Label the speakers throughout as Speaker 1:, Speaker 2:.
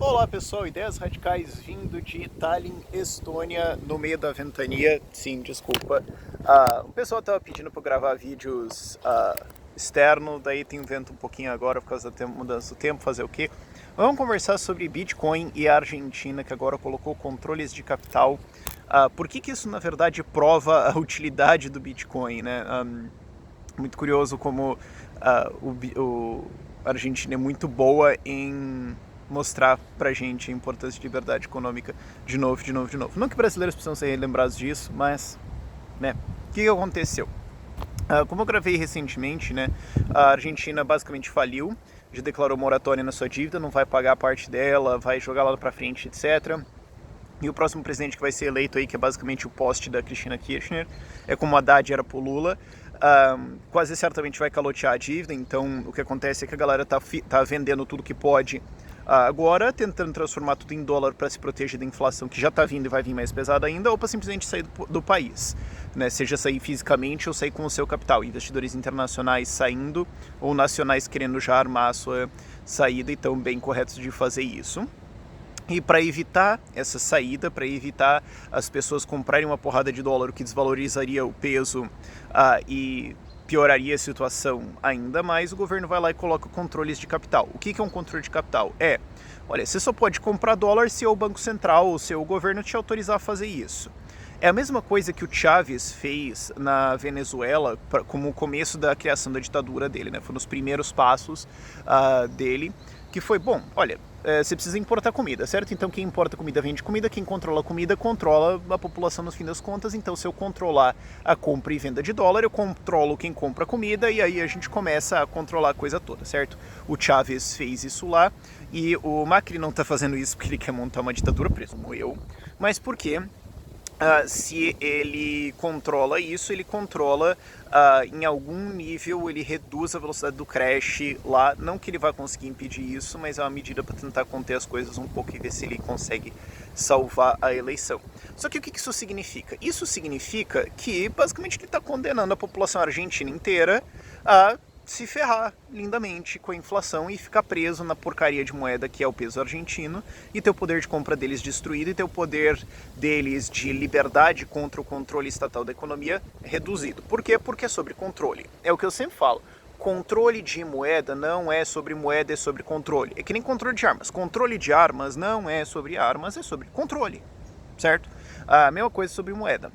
Speaker 1: Olá pessoal, ideias radicais vindo de Tallinn, Estônia, no meio da ventania. Sim, desculpa. O pessoal tava pedindo para gravar vídeos externo, daí tem um vento um pouquinho agora por causa da mudança do tempo, fazer o quê? Vamos conversar sobre Bitcoin e a Argentina, que agora colocou controles de capital. Por que isso na verdade prova a utilidade do Bitcoin, né? Muito curioso como a Argentina é muito boa em mostrar pra gente a importância de liberdade econômica de novo. Não que brasileiros precisam ser lembrados disso, mas, né, o que aconteceu? Como eu gravei recentemente, né, a Argentina basicamente faliu, já declarou moratória na sua dívida, não vai pagar a parte dela, vai jogar lá pra frente, etc. E o próximo presidente que vai ser eleito aí, que é basicamente o poste da Cristina Kirchner, é como a Haddad era pro Lula, quase certamente vai calotear a dívida. Então o que acontece é que a galera tá vendendo tudo que pode agora, tentando transformar tudo em dólar para se proteger da inflação que já está vindo e vai vir mais pesada ainda, ou para simplesmente sair do país, né? Seja sair fisicamente ou sair com o seu capital. Investidores internacionais saindo ou nacionais querendo já armar a sua saída, e estão bem corretos de fazer isso. E para evitar essa saída, para evitar as pessoas comprarem uma porrada de dólar, o que desvalorizaria o peso e pioraria a situação ainda mais, o governo vai lá e coloca controles de capital. O que é um controle de capital? Olha, você só pode comprar dólar se o Banco Central ou se o governo te autorizar a fazer isso. É a mesma coisa que o Chávez fez na Venezuela, como o começo da criação da ditadura dele, né? Foi nos primeiros passos dele, que foi, bom, olha, você precisa importar comida, certo? Então quem importa comida vende comida, quem controla a comida controla a população no fim das contas. Então se eu controlar a compra e venda de dólar, eu controlo quem compra comida e aí a gente começa a controlar a coisa toda, certo? O Chávez fez isso lá e o Macri não tá fazendo isso porque ele quer montar uma ditadura, presumo eu, mas por quê? Se ele controla isso, ele controla em algum nível, ele reduz a velocidade do crash lá. Não que ele vai conseguir impedir isso, mas é uma medida para tentar conter as coisas um pouco e ver se ele consegue salvar a eleição. Só que o que isso significa? Isso significa que basicamente ele está condenando a população argentina inteira a se ferrar lindamente com a inflação e ficar preso na porcaria de moeda que é o peso argentino, e ter o poder de compra deles destruído e ter o poder deles de liberdade contra o controle estatal da economia reduzido. Por quê? Porque é sobre controle. É o que eu sempre falo. Controle de moeda não é sobre moeda, é sobre controle. É que nem controle de armas. Controle de armas não é sobre armas, é sobre controle, certo? A mesma coisa sobre moeda.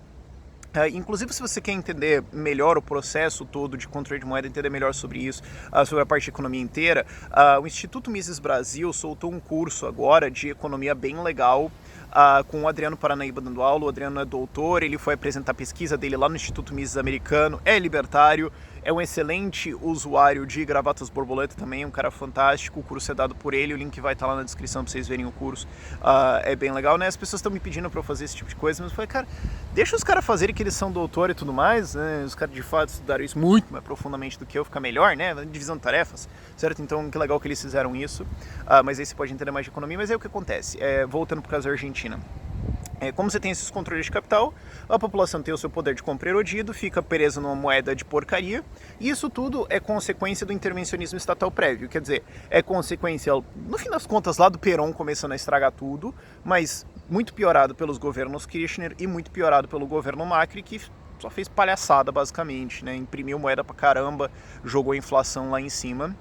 Speaker 1: Inclusive, se você quer entender melhor o processo todo de controle de moeda, entender melhor sobre isso, sobre a parte de economia inteira, o Instituto Mises Brasil soltou um curso agora de economia bem legal, com o Adriano Paranaíba dando aula. O Adriano é doutor, ele foi apresentar a pesquisa dele lá no Instituto Mises Americano, é libertário, é um excelente usuário de gravatas borboleta também, um cara fantástico. O curso é dado por ele, o link vai estar lá na descrição para vocês verem o curso. É bem legal, né? As pessoas estão me pedindo para eu fazer esse tipo de coisa, mas eu falei, cara, deixa os caras fazerem que eles são doutor e tudo mais, né? Os caras de fato estudaram isso muito mais profundamente do que eu, fica melhor, né? Divisão de tarefas, certo? Então, que legal que eles fizeram isso. Mas aí você pode entender mais de economia. Mas aí o que acontece? Voltando para o caso da Argentina. Como você tem esses controles de capital, a população tem o seu poder de compra erodido, fica presa numa moeda de porcaria, e isso tudo é consequência do intervencionismo estatal prévio. Quer dizer, é consequência, no fim das contas, lá do Perón começando a estragar tudo, mas muito piorado pelos governos Kirchner e muito piorado pelo governo Macri, que só fez palhaçada basicamente, né? Imprimiu moeda pra caramba, jogou a inflação lá em cima,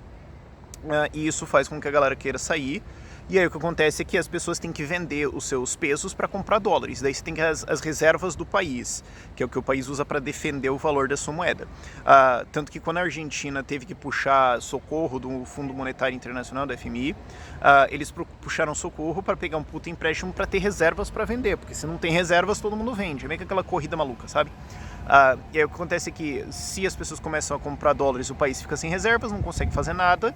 Speaker 1: e isso faz com que a galera queira sair. E aí o que acontece é que as pessoas têm que vender os seus pesos para comprar dólares. Daí você tem as reservas do país, que é o que o país usa para defender o valor da sua moeda. Tanto que quando a Argentina teve que puxar socorro do Fundo Monetário Internacional, da FMI, eles puxaram socorro para pegar um puta empréstimo para ter reservas para vender. Porque se não tem reservas, todo mundo vende. É meio que aquela corrida maluca, sabe? E aí o que acontece é que se as pessoas começam a comprar dólares, o país fica sem reservas, não consegue fazer nada,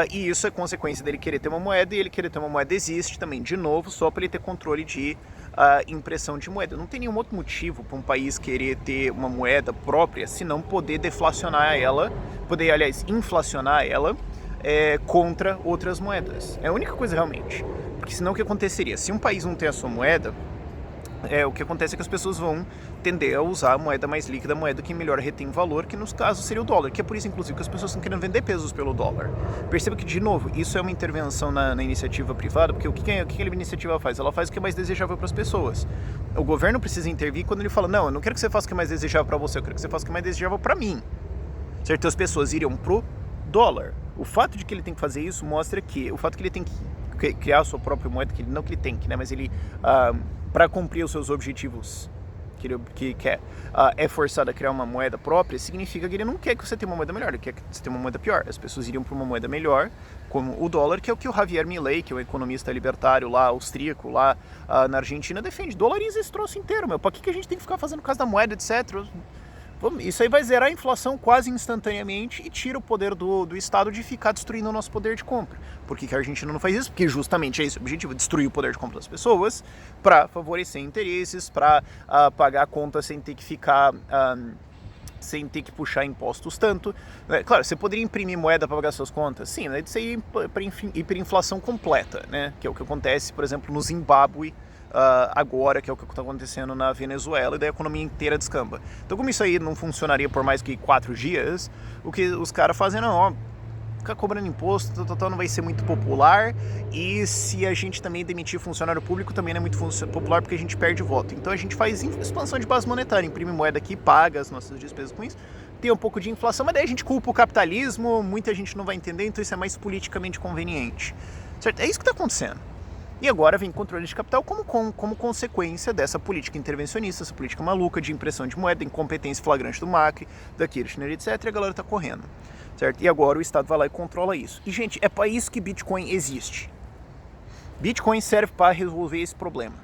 Speaker 1: e isso é consequência dele querer ter uma moeda, e ele querer ter uma moeda existe também, de novo, só para ele ter controle de impressão de moeda. Não tem nenhum outro motivo para um país querer ter uma moeda própria, se não poder deflacionar ela, poder, aliás, inflacionar ela contra outras moedas. É a única coisa realmente. Porque senão o que aconteceria? Se um país não tem a sua moeda, o que acontece é que as pessoas vão tender a usar a moeda mais líquida, a moeda que melhor retém valor, que nos casos seria o dólar, que é por isso, inclusive, que as pessoas estão querendo vender pesos pelo dólar. Perceba que, de novo, isso é uma intervenção na iniciativa privada, porque o que a iniciativa faz? Ela faz o que é mais desejável para as pessoas. O governo precisa intervir quando ele fala, não, eu não quero que você faça o que é mais desejável para você, eu quero que você faça o que é mais desejável para mim. Certo? As pessoas iriam pro dólar. O fato de que ele tem que fazer isso mostra que, o fato que ele tem que criar a sua própria moeda, que ele, não que ele tem que, né, mas ele... para cumprir os seus objetivos que ele quer, é forçado a criar uma moeda própria, significa que ele não quer que você tenha uma moeda melhor, ele quer que você tenha uma moeda pior. As pessoas iriam para uma moeda melhor, como o dólar, que é o que o Javier Milei, que é um economista libertário lá, austríaco, lá na Argentina, defende. Dolariza esse troço inteiro, meu. Para que a gente tem que ficar fazendo caso da moeda, etc., isso aí vai zerar a inflação quase instantaneamente e tira o poder do Estado de ficar destruindo o nosso poder de compra. Por que a Argentina não faz isso? Porque justamente é esse o objetivo, destruir o poder de compra das pessoas para favorecer interesses, para pagar contas sem ter que ficar... sem ter que puxar impostos tanto. Claro, você poderia imprimir moeda para pagar suas contas? Sim, né? Isso aí é hiperinflação completa, né? Que é o que acontece, por exemplo, no Zimbábue, agora, que é o que está acontecendo na Venezuela, e daí a economia inteira descamba. Então, como isso aí não funcionaria por mais que 4 dias, o que os caras fazem, não, ó, ficar cobrando imposto, não vai ser muito popular, e se a gente também demitir funcionário público, também não é muito popular, porque a gente perde voto. Então a gente faz expansão de base monetária, imprime moeda aqui, paga as nossas despesas com isso, tem um pouco de inflação, mas daí a gente culpa o capitalismo, muita gente não vai entender, então isso é mais politicamente conveniente. Certo? É isso que está acontecendo. E agora vem controle de capital como consequência dessa política intervencionista, essa política maluca de impressão de moeda, incompetência flagrante do Macri, da Kirchner, etc. E a galera tá correndo, certo? E agora o Estado vai lá e controla isso. E, gente, é para isso que Bitcoin existe. Bitcoin serve para resolver esse problema,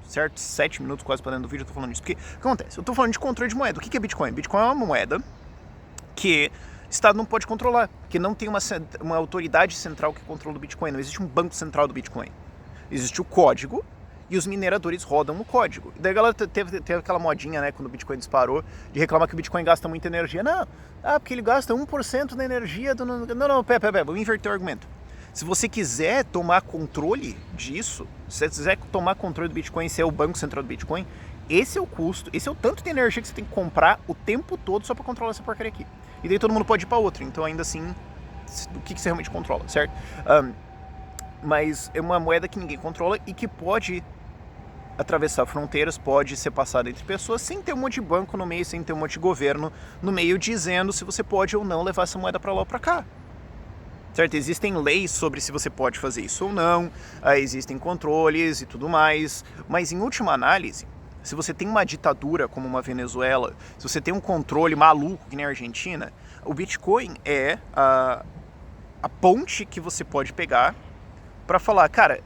Speaker 1: certo? 7 minutos quase para dentro do vídeo eu tô falando isso. Porque o que acontece? Eu tô falando de controle de moeda. O que é Bitcoin? Bitcoin é uma moeda que o Estado não pode controlar, que não tem uma autoridade central que controla o Bitcoin. Não existe um banco central do Bitcoin. Existe o código e os mineradores rodam o código. E daí a galera teve aquela modinha, né, quando o Bitcoin disparou, de reclamar que o Bitcoin gasta muita energia. Não, porque ele gasta 1% da energia do... Não, pera, vou inverter o argumento. Se você quiser tomar controle disso, se você quiser tomar controle do Bitcoin, ser o banco central do Bitcoin, esse é o custo, esse é o tanto de energia que você tem que comprar o tempo todo só para controlar essa porcaria aqui. E daí todo mundo pode ir para outro, então ainda assim, o que você realmente controla, certo? Mas é uma moeda que ninguém controla e que pode atravessar fronteiras, pode ser passada entre pessoas sem ter um monte de banco no meio, sem ter um monte de governo no meio dizendo se você pode ou não levar essa moeda para lá ou para cá. Certo? Existem leis sobre se você pode fazer isso ou não, existem controles e tudo mais, mas em última análise, se você tem uma ditadura como uma Venezuela, se você tem um controle maluco que nem a Argentina, o Bitcoin é a ponte que você pode pegar para falar, cara,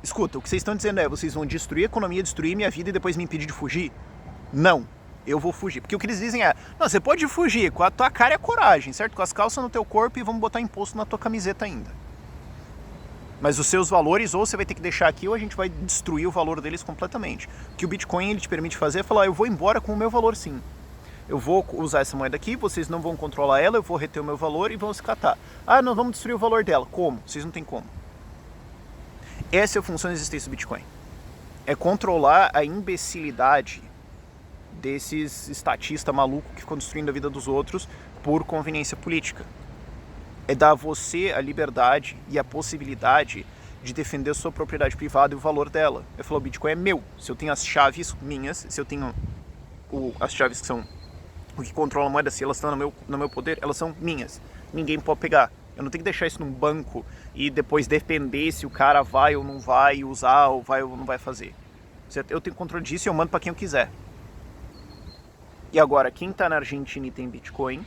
Speaker 1: escuta, o que vocês estão dizendo é, vocês vão destruir a economia, destruir minha vida e depois me impedir de fugir? Não, eu vou fugir. Porque o que eles dizem é, não, você pode fugir com a tua cara e a coragem, certo? Com as calças no teu corpo e vamos botar imposto na tua camiseta ainda. Mas os seus valores, ou você vai ter que deixar aqui, ou a gente vai destruir o valor deles completamente. O que o Bitcoin ele te permite fazer é falar, eu vou embora com o meu valor sim. Eu vou usar essa moeda aqui, vocês não vão controlar ela, eu vou reter o meu valor e vão se catar. Ah, não, vamos destruir o valor dela. Como? Vocês não têm como. Essa é a função da existência do Bitcoin. É controlar a imbecilidade desses estatistas malucos que ficam destruindo a vida dos outros por conveniência política. É dar a você a liberdade e a possibilidade de defender a sua propriedade privada e o valor dela. Eu falo, o Bitcoin é meu. Se eu tenho as chaves minhas, se eu tenho as chaves que são o que controla a moeda, se elas estão no meu poder, elas são minhas. Ninguém pode pegar. Eu não tenho que deixar isso num banco e depois depender se o cara vai ou não vai usar, ou vai ou não vai fazer. Certo? Eu tenho controle disso e eu mando para quem eu quiser. E agora, quem está na Argentina e tem Bitcoin,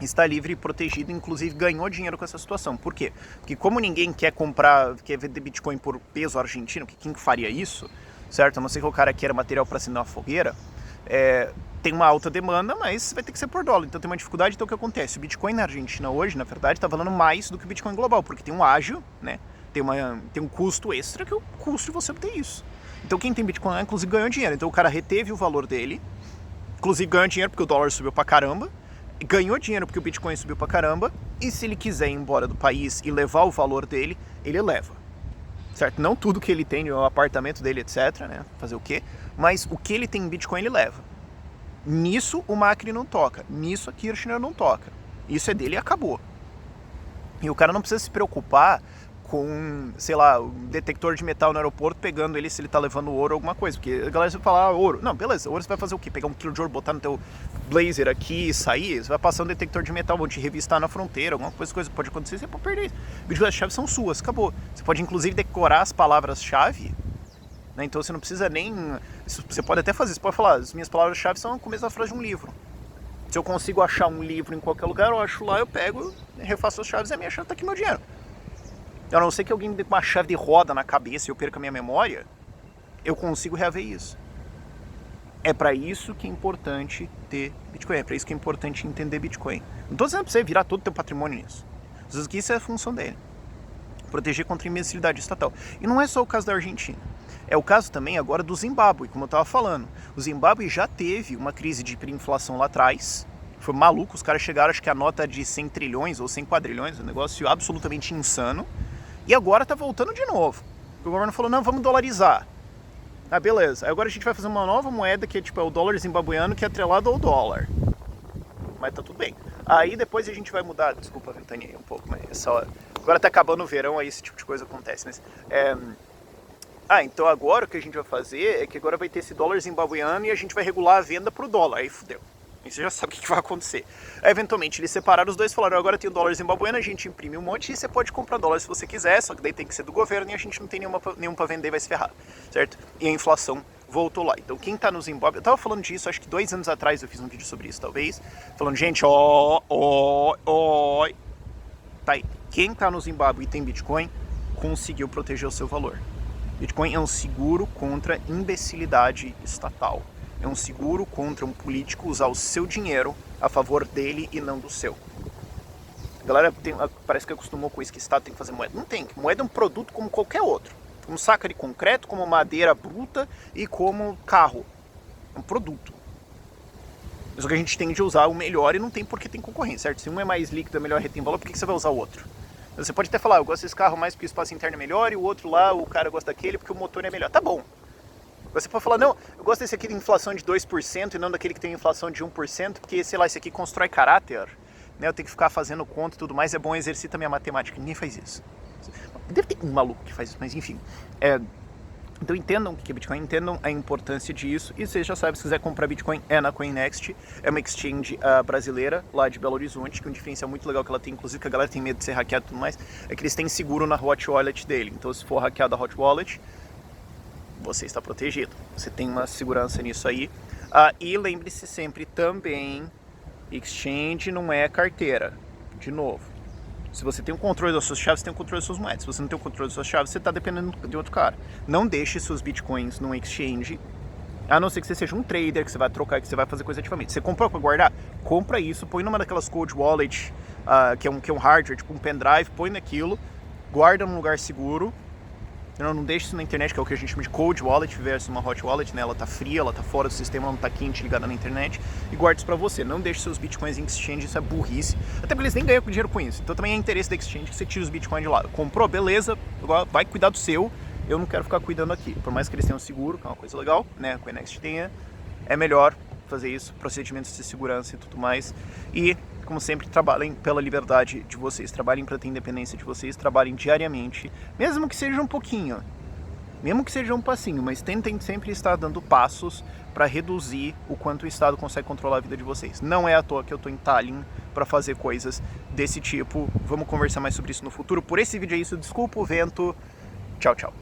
Speaker 1: está livre e protegido, inclusive ganhou dinheiro com essa situação. Por quê? Porque como ninguém quer vender Bitcoin por peso argentino, que quem faria isso, certo? A não ser que o cara queira material para acender uma fogueira, tem uma alta demanda, mas vai ter que ser por dólar, então tem uma dificuldade. Então o que acontece? O Bitcoin na Argentina hoje, na verdade, está valendo mais do que o Bitcoin global, porque tem um ágio, né? Tem um custo extra, que é o custo de você obter isso. Então quem tem Bitcoin, inclusive, ganhou dinheiro. Então o cara reteve o valor dele, inclusive ganhou dinheiro porque o dólar subiu pra caramba, ganhou dinheiro porque o Bitcoin subiu pra caramba, e se ele quiser ir embora do país e levar o valor dele, ele leva. certo? Não tudo que ele tem, o apartamento dele, etc, né? Fazer o quê? Mas o que ele tem em Bitcoin ele leva. Nisso o Macri não toca, nisso a Kirchner não toca. Isso é dele e acabou. E o cara não precisa se preocupar com, sei lá, o detector de metal no aeroporto pegando ele se ele tá levando ouro ou alguma coisa. Porque a galera vai falar, ouro. Não, beleza, ouro você vai fazer o quê? Pegar 1 quilo de ouro, botar no teu blazer aqui e sair? Você vai passar um detector de metal, vão te revistar na fronteira, alguma coisa pode acontecer, você pode perder isso. As chaves são suas, acabou. Você pode inclusive decorar as palavras-chave, né? Então você não precisa nem... Você pode até fazer, você pode falar, as minhas palavras-chave são o começo da frase de um livro. Se eu consigo achar um livro em qualquer lugar, eu acho lá, eu pego, refaço as chaves e a minha chave tá aqui, meu dinheiro. A não ser que alguém me dê uma chave de roda na cabeça e eu perca a minha memória, eu consigo reaver isso. É para isso que é importante ter Bitcoin, é para isso que é importante entender Bitcoin. Não tô dizendo pra você virar todo o teu patrimônio nisso. Às vezes isso é a função dele. Proteger contra a imbecilidade estatal. E não é só o caso da Argentina. É o caso também agora do Zimbábue, como eu estava falando. O Zimbábue já teve uma crise de hiperinflação lá atrás. Foi maluco, os caras chegaram, acho que a nota de 100 trilhões ou 100 quadrilhões, um negócio absolutamente insano. E agora está voltando de novo. O governo falou, não, vamos dolarizar. Ah, beleza. Aí agora a gente vai fazer uma nova moeda que é tipo o dólar zimbabueano, que é atrelado ao dólar. Mas tá tudo bem. Aí depois a gente vai mudar, desculpa, ventania um pouco, mas é só... Agora tá acabando o verão, aí esse tipo de coisa acontece, mas... então agora o que a gente vai fazer é que agora vai ter esse dólar zimbabueano e a gente vai regular a venda pro dólar. Aí fudeu. Aí você já sabe o que vai acontecer. Aí, eventualmente eles separaram os dois e falaram, agora tem o dólar zimbabueano, a gente imprime um monte e você pode comprar dólar se você quiser, só que daí tem que ser do governo e a gente não tem nenhum pra vender e vai se ferrar, certo? E a inflação voltou lá. Então quem tá no Zimbábue, eu tava falando disso, acho que 2 anos atrás eu fiz um vídeo sobre isso, talvez, falando, gente, tá aí. Quem tá no Zimbábue e tem Bitcoin, conseguiu proteger o seu valor. Bitcoin é um seguro contra imbecilidade estatal. É um seguro contra um político usar o seu dinheiro a favor dele e não do seu. A galera parece que acostumou com isso, que o Estado tem que fazer moeda. Não tem. Moeda é um produto como qualquer outro. Como saca de concreto, como madeira bruta e como carro. É um produto. Só que a gente tende a usar o melhor e não tem porque tem concorrência, certo? Se um é mais líquido, é melhor retém valor, por que você vai usar o outro? Você pode até falar, eu gosto desse carro mais porque o espaço interno é melhor e o outro lá, o cara gosta daquele porque o motor é melhor. Tá bom. Você pode falar, não, eu gosto desse aqui de inflação de 2% e não daquele que tem inflação de 1%, porque, sei lá, esse aqui constrói caráter, né? Eu tenho que ficar fazendo conta e tudo mais, é bom exercitar minha matemática. Ninguém faz isso. Deve ter um maluco que faz isso, mas enfim. Então entendam o que é Bitcoin, entendam a importância disso. E vocês já sabem, se quiser comprar Bitcoin, é na CoinNext. É uma exchange brasileira, lá de Belo Horizonte, que é um diferencial muito legal que ela tem, inclusive que a galera tem medo de ser hackeada e tudo mais, é que eles têm seguro na Hot Wallet dele. Então se for hackeado a Hot Wallet, você está protegido. Você tem uma segurança nisso aí. E lembre-se sempre também, exchange não é carteira. De novo, se você tem o controle das suas chaves, você tem o controle das suas moedas. Se você não tem o controle das suas chaves, você está dependendo de outro cara. Não deixe seus bitcoins num exchange, a não ser que você seja um trader, que você vai trocar, que você vai fazer coisa ativamente. Você comprou para guardar? Compra isso, põe numa daquelas cold wallet, que é um hardware, tipo um pendrive, põe naquilo, guarda num lugar seguro. Não deixe isso na internet, que é o que a gente chama de cold wallet versus uma hot wallet, né? Ela tá fria, ela tá fora do sistema, ela não tá quente, ligada na internet. E guarde isso pra você. Não deixe seus bitcoins em exchange, isso é burrice. Até porque eles nem ganham dinheiro com isso. Então também é interesse da exchange que você tire os bitcoins de lá. Comprou, beleza, vai cuidar do seu. Eu não quero ficar cuidando aqui. Por mais que eles tenham seguro, que é uma coisa legal, né? A CoinNext tenha, é melhor fazer isso, procedimentos de segurança e tudo mais. E, como sempre, trabalhem pela liberdade de vocês, trabalhem para ter independência de vocês, trabalhem diariamente, mesmo que seja um pouquinho, mesmo que seja um passinho, mas tentem sempre estar dando passos para reduzir o quanto o Estado consegue controlar a vida de vocês. Não é à toa que eu estou em Tallinn para fazer coisas desse tipo. Vamos conversar mais sobre isso no futuro. Por esse vídeo é isso, desculpa o vento, tchau, tchau.